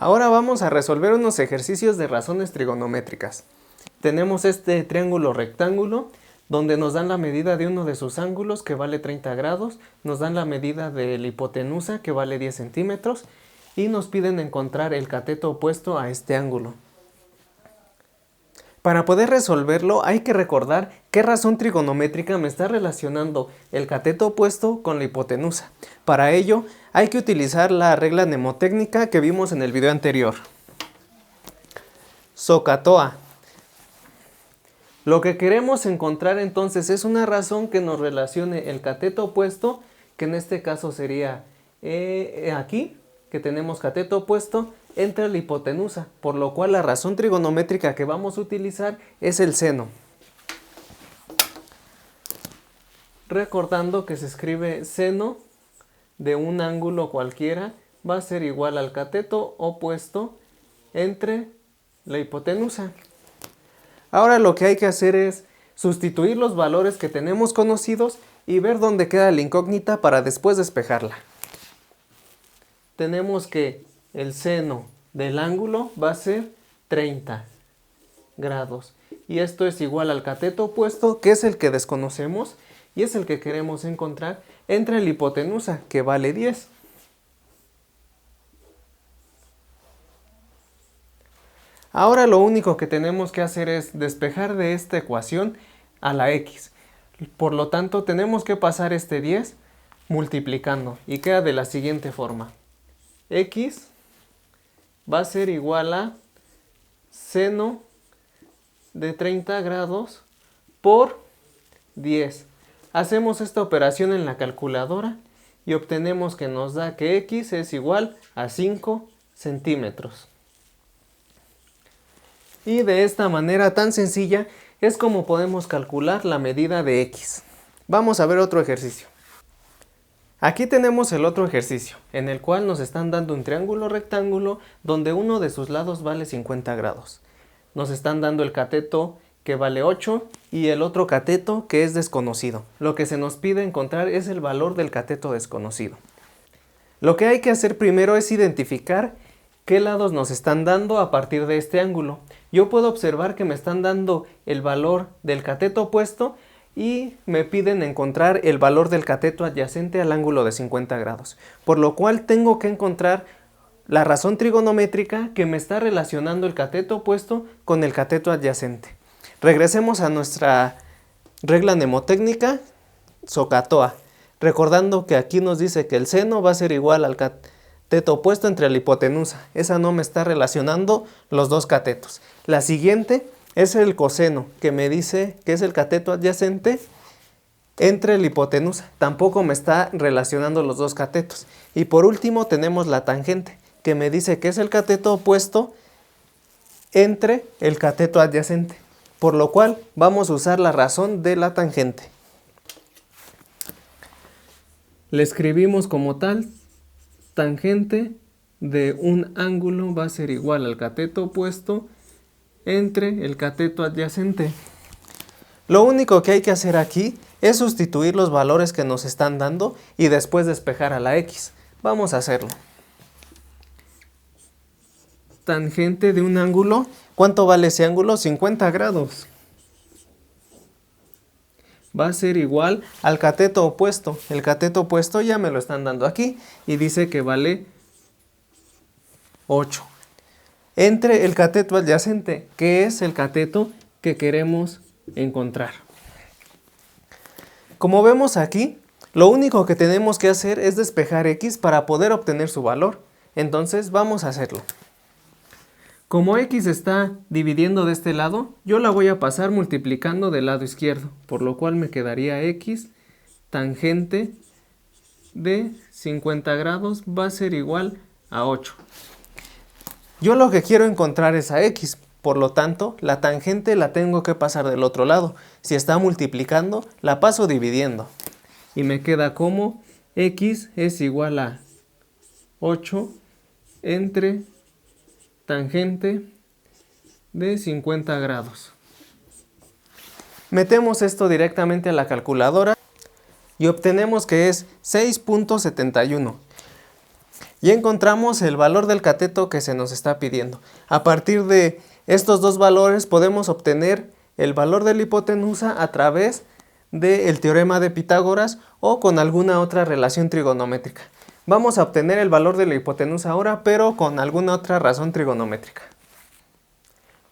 Ahora vamos a resolver unos ejercicios de razones trigonométricas. Tenemos este triángulo rectángulo donde nos dan la medida de uno de sus ángulos que vale 30 grados, nos dan la medida de la hipotenusa que vale 10 centímetros y nos piden encontrar el cateto opuesto a este ángulo. Para poder resolverlo hay que recordar qué razón trigonométrica me está relacionando el cateto opuesto con la hipotenusa. Para ello hay que utilizar la regla mnemotécnica que vimos en el video anterior. SOHCAHTOA. Lo que queremos encontrar entonces es una razón que nos relacione el cateto opuesto, que en este caso sería aquí, que tenemos cateto opuesto, entre la hipotenusa, por lo cual la razón trigonométrica que vamos a utilizar es el seno. Recordando que se escribe seno de un ángulo cualquiera va a ser igual al cateto opuesto entre la hipotenusa. Ahora lo que hay que hacer es sustituir los valores que tenemos conocidos y ver dónde queda la incógnita para después despejarla. Tenemos que el seno del ángulo va a ser 30 grados. Y esto es igual al cateto opuesto, que es el que desconocemos y es el que queremos encontrar entre la hipotenusa, que vale 10. Ahora lo único que tenemos que hacer es despejar de esta ecuación a la x. Por lo tanto, tenemos que pasar este 10 multiplicando y queda de la siguiente forma. X va a ser igual a seno de 30 grados por 10. Hacemos esta operación en la calculadora y obtenemos que nos da que x es igual a 5 centímetros. Y de esta manera tan sencilla es como podemos calcular la medida de x. Vamos a ver otro ejercicio. Aquí tenemos el otro ejercicio, en el cual nos están dando un triángulo rectángulo donde uno de sus lados vale 50 grados. Nos están dando el cateto que vale 8 y el otro cateto que es desconocido. Lo que se nos pide encontrar es el valor del cateto desconocido. Lo que hay que hacer primero es identificar qué lados nos están dando a partir de este ángulo. Yo puedo observar que me están dando el valor del cateto opuesto y me piden encontrar el valor del cateto adyacente al ángulo de 50 grados. Por lo cual tengo que encontrar la razón trigonométrica que me está relacionando el cateto opuesto con el cateto adyacente. Regresemos a nuestra regla mnemotécnica, SOHCAHTOA. Recordando que aquí nos dice que el seno va a ser igual al cateto opuesto entre la hipotenusa. Esa no me está relacionando los dos catetos. La siguiente es el coseno, que me dice que es el cateto adyacente entre la hipotenusa. Tampoco me está relacionando los dos catetos. Y por último tenemos la tangente, que me dice que es el cateto opuesto entre el cateto adyacente. Por lo cual vamos a usar la razón de la tangente. Le escribimos como tal: tangente de un ángulo va a ser igual al cateto opuesto entre el cateto adyacente. Lo único que hay que hacer aquí es sustituir los valores que nos están dando y después despejar a la x. Vamos a hacerlo. Tangente de un ángulo, ¿cuánto vale ese ángulo? 50 grados. Va a ser igual al cateto opuesto. El cateto opuesto ya me lo están dando aquí y dice que vale 8. Entre el cateto adyacente, que es el cateto que queremos encontrar. Como vemos aquí, lo único que tenemos que hacer es despejar x para poder obtener su valor. Entonces vamos a hacerlo. Como x está dividiendo de este lado, yo la voy a pasar multiplicando del lado izquierdo, por lo cual me quedaría x tangente de 50 grados va a ser igual a 8. Yo lo que quiero encontrar es a x, por lo tanto, la tangente la tengo que pasar del otro lado. Si está multiplicando, la paso dividiendo. Y me queda como x es igual a 8 entre tangente de 50 grados. Metemos esto directamente a la calculadora y obtenemos que es 6.71. Y encontramos el valor del cateto que se nos está pidiendo. A partir de estos dos valores podemos obtener el valor de la hipotenusa a través del teorema de Pitágoras o con alguna otra relación trigonométrica. Vamos a obtener el valor de la hipotenusa ahora, pero con alguna otra razón trigonométrica.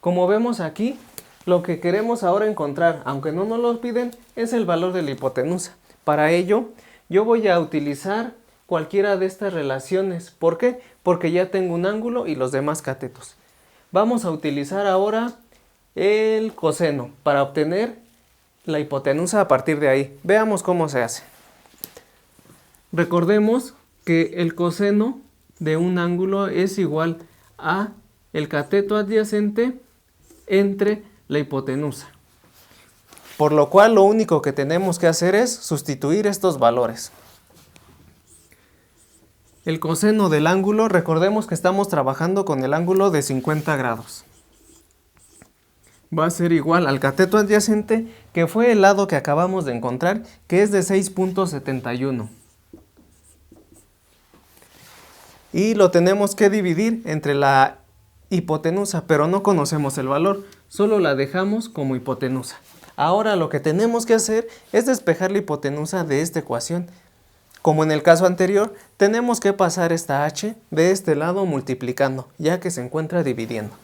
Como vemos aquí, lo que queremos ahora encontrar, aunque no nos lo piden, es el valor de la hipotenusa. Para ello, yo voy a utilizar cualquiera de estas relaciones. ¿Por qué? Porque ya tengo un ángulo y los demás catetos. Vamos a utilizar ahora el coseno para obtener la hipotenusa a partir de ahí. Veamos cómo se hace. Recordemos que el coseno de un ángulo es igual a el cateto adyacente entre la hipotenusa. Por lo cual lo único que tenemos que hacer es sustituir estos valores. El coseno del ángulo, recordemos que estamos trabajando con el ángulo de 50 grados. Va a ser igual al cateto adyacente, que fue el lado que acabamos de encontrar, que es de 6.71. Y lo tenemos que dividir entre la hipotenusa, pero no conocemos el valor, solo la dejamos como hipotenusa. Ahora lo que tenemos que hacer es despejar la hipotenusa de esta ecuación. Como en el caso anterior, tenemos que pasar esta h de este lado multiplicando, ya que se encuentra dividiendo.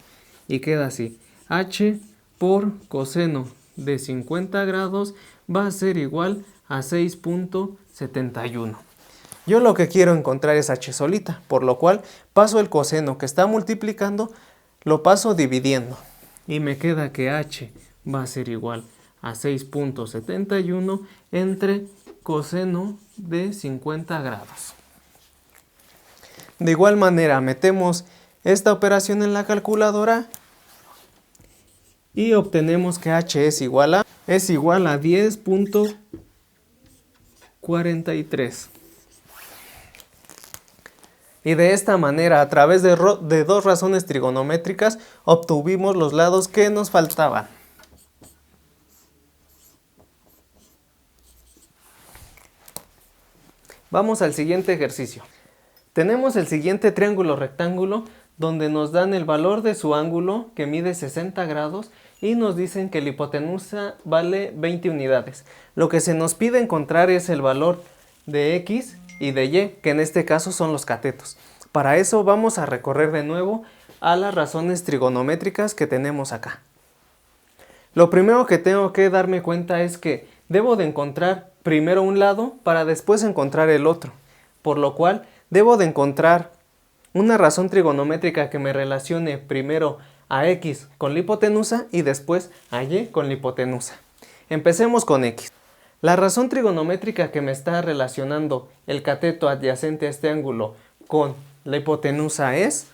Y queda así, h por coseno de 50 grados va a ser igual a 6.71. Yo lo que quiero encontrar es h solita, por lo cual paso el coseno que está multiplicando, lo paso dividiendo. Y me queda que h va a ser igual a 6.71 entre coseno de 50 grados. De igual manera metemos esta operación en la calculadora y obtenemos que h es igual a 10.43. Y de esta manera, a través de dos razones trigonométricas, obtuvimos los lados que nos faltaban. Vamos al siguiente ejercicio. Tenemos el siguiente triángulo rectángulo donde nos dan el valor de su ángulo que mide 60 grados y nos dicen que la hipotenusa vale 20 unidades. Lo que se nos pide encontrar es el valor de x y de y, que en este caso son los catetos. Para eso vamos a recorrer de nuevo a las razones trigonométricas que tenemos acá. Lo primero que tengo que darme cuenta es que debo de encontrar primero un lado para después encontrar el otro, por lo cual debo de encontrar una razón trigonométrica que me relacione primero a x con la hipotenusa y después a y con la hipotenusa. Empecemos con x. La razón trigonométrica que me está relacionando el cateto adyacente a este ángulo con la hipotenusa es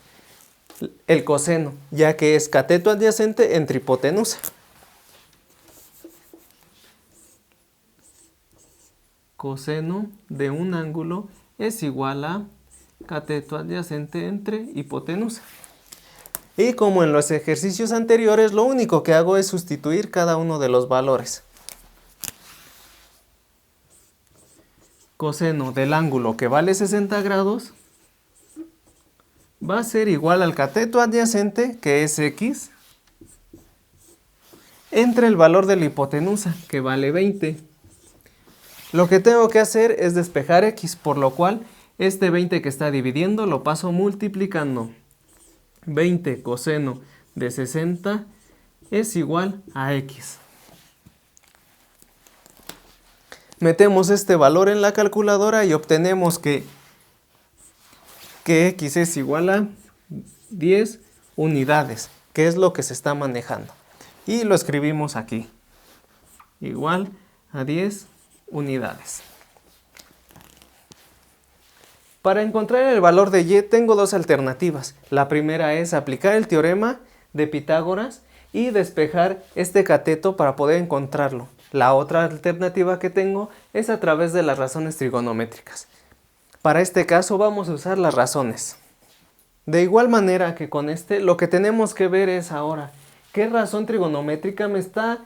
el coseno, ya que es cateto adyacente entre hipotenusa. Coseno de un ángulo es igual a cateto adyacente entre hipotenusa. Y como en los ejercicios anteriores, lo único que hago es sustituir cada uno de los valores. Coseno del ángulo que vale 60 grados va a ser igual al cateto adyacente, que es x, entre el valor de la hipotenusa, que vale 20. Lo que tengo que hacer es despejar x, por lo cual este 20 que está dividiendo lo paso multiplicando. 20 coseno de 60 es igual a x. Metemos este valor en la calculadora y obtenemos que x es igual a 10 unidades, que es lo que se está manejando. Y lo escribimos aquí. Igual a 10 unidades. Para encontrar el valor de y tengo dos alternativas. La primera es aplicar el teorema de Pitágoras y despejar este cateto para poder encontrarlo. La otra alternativa que tengo es a través de las razones trigonométricas. Para este caso vamos a usar las razones. De igual manera que con este, lo que tenemos que ver es ahora qué razón trigonométrica me está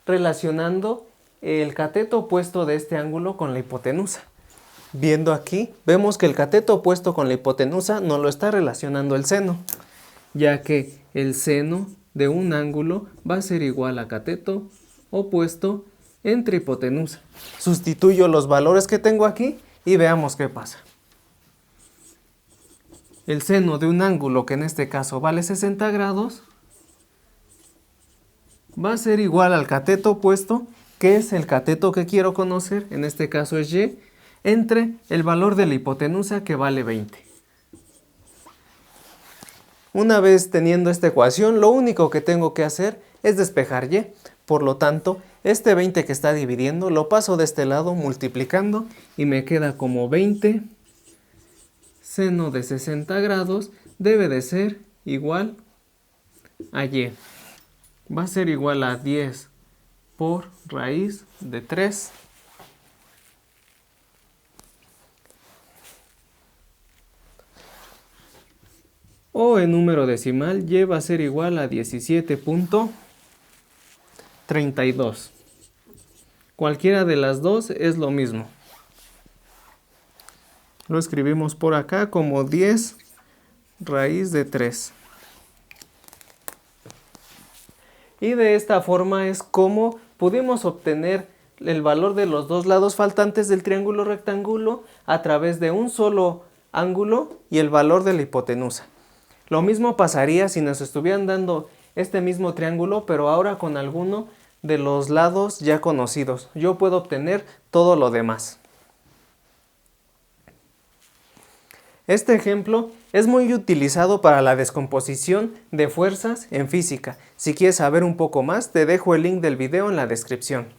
relacionando el cateto opuesto de este ángulo con la hipotenusa. Viendo aquí, vemos que el cateto opuesto con la hipotenusa nos lo está relacionando el seno, ya que el seno de un ángulo va a ser igual a cateto opuesto entre hipotenusa. Sustituyo los valores que tengo aquí y veamos qué pasa. El seno de un ángulo, que en este caso vale 60 grados, va a ser igual al cateto opuesto, que es el cateto que quiero conocer, en este caso es y, entre el valor de la hipotenusa, que vale 20. Una vez teniendo esta ecuación, lo único que tengo que hacer es despejar y. Por lo tanto, este 20 que está dividiendo lo paso de este lado multiplicando y me queda como 20 seno de 60 grados debe de ser igual a y. Va a ser igual a 10 por raíz de 3. O en número decimal, y va a ser igual a 17.32. Cualquiera de las dos es lo mismo. Lo escribimos por acá como 10 raíz de 3. Y de esta forma es como pudimos obtener el valor de los dos lados faltantes del triángulo rectángulo a través de un solo ángulo y el valor de la hipotenusa. Lo mismo pasaría si nos estuvieran dando este mismo triángulo, pero ahora con alguno de los lados ya conocidos. Yo puedo obtener todo lo demás. Este ejemplo es muy utilizado para la descomposición de fuerzas en física. Si quieres saber un poco más, te dejo el link del video en la descripción.